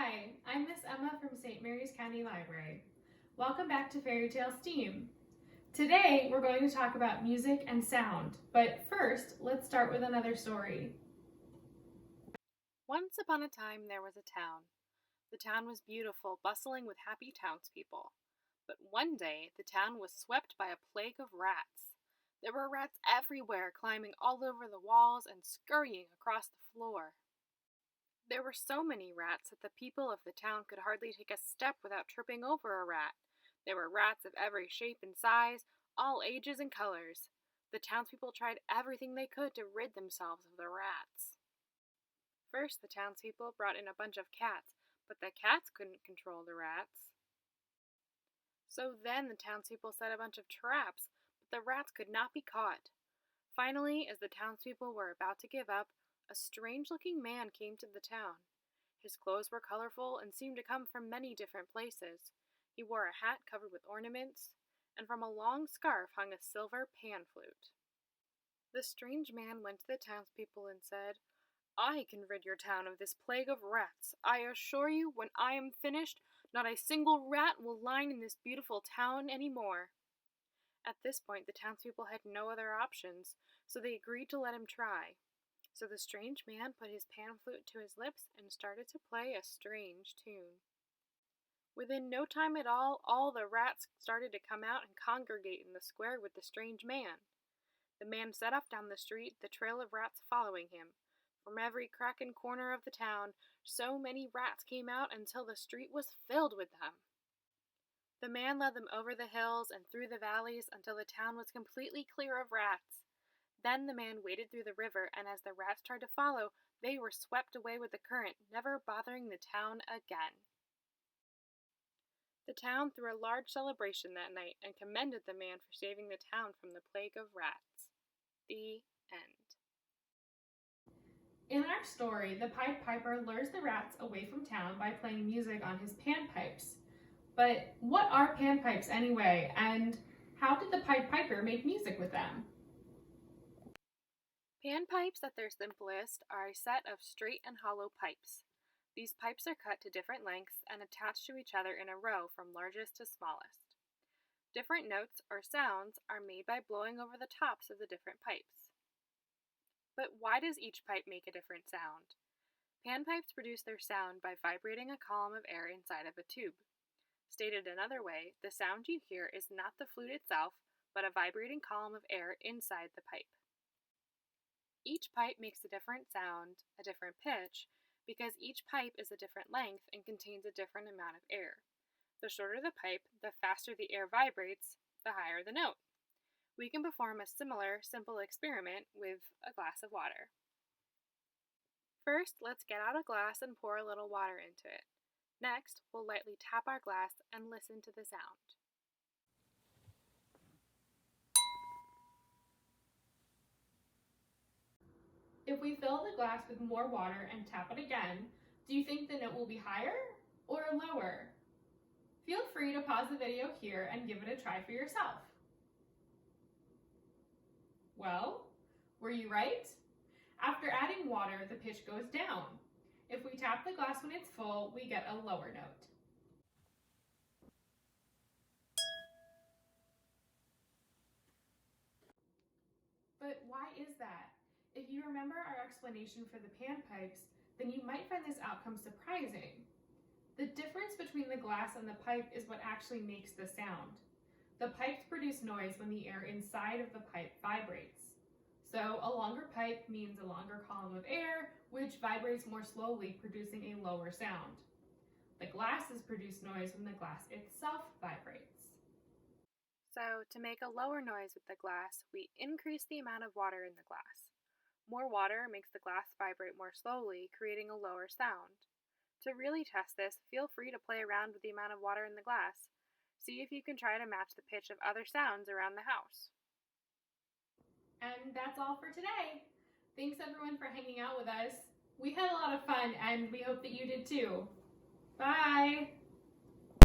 Hi, I'm Miss Emma from St. Mary's County Library. Welcome back to Fairy Tale STEAM. Today we're going to talk about music and sound, but first let's start with another story. Once upon a time there was a town. The town was beautiful, bustling with happy townspeople. But one day the town was swept by a plague of rats. There were rats everywhere, climbing all over the walls and scurrying across the floor. There were so many rats that the people of the town could hardly take a step without tripping over a rat. There were rats of every shape and size, all ages and colors. The townspeople tried everything they could to rid themselves of the rats. First, the townspeople brought in a bunch of cats, but the cats couldn't control the rats. So then the townspeople set a bunch of traps, but the rats could not be caught. Finally, as the townspeople were about to give up, a strange-looking man came to the town. His clothes were colorful and seemed to come from many different places. He wore a hat covered with ornaments, and from a long scarf hung a silver pan flute. The strange man went to the townspeople and said, "I can rid your town of this plague of rats. I assure you, when I am finished, not a single rat will line in this beautiful town any more." At this point, the townspeople had no other options, so they agreed to let him try. So the strange man put his pan flute to his lips and started to play a strange tune. Within no time at all the rats started to come out and congregate in the square with the strange man. The man set off down the street, the trail of rats following him. From every crack and corner of the town, so many rats came out until the street was filled with them. The man led them over the hills and through the valleys until the town was completely clear of rats. Then the man waded through the river, and as the rats tried to follow, they were swept away with the current, never bothering the town again. The town threw a large celebration that night and commended the man for saving the town from the plague of rats. The end. In our story, the Pied Piper lures the rats away from town by playing music on his panpipes. But what are panpipes anyway, and how did the Pied Piper make music with them? Panpipes, at their simplest, are a set of straight and hollow pipes. These pipes are cut to different lengths and attached to each other in a row from largest to smallest. Different notes, or sounds, are made by blowing over the tops of the different pipes. But why does each pipe make a different sound? Panpipes produce their sound by vibrating a column of air inside of a tube. Stated another way, the sound you hear is not the flute itself, but a vibrating column of air inside the pipe. Each pipe makes a different sound, a different pitch, because each pipe is a different length and contains a different amount of air. The shorter the pipe, the faster the air vibrates, the higher the note. We can perform a similar, simple experiment with a glass of water. First, let's get out a glass and pour a little water into it. Next, we'll lightly tap our glass and listen to the sound. If we fill the glass with more water and tap it again, do you think the note will be higher or lower? Feel free to pause the video here and give it a try for yourself. Well, were you right? After adding water, the pitch goes down. If we tap the glass when it's full, we get a lower note. But why is that? If you remember our explanation for the panpipes, then you might find this outcome surprising. The difference between the glass and the pipe is what actually makes the sound. The pipes produce noise when the air inside of the pipe vibrates. So a longer pipe means a longer column of air, which vibrates more slowly, producing a lower sound. The glasses produce noise when the glass itself vibrates. So, to make a lower noise with the glass, we increase the amount of water in the glass. More water makes the glass vibrate more slowly, creating a lower sound. To really test this, feel free to play around with the amount of water in the glass. See if you can try to match the pitch of other sounds around the house. And that's all for today. Thanks everyone for hanging out with us. We had a lot of fun and we hope that you did too. Bye!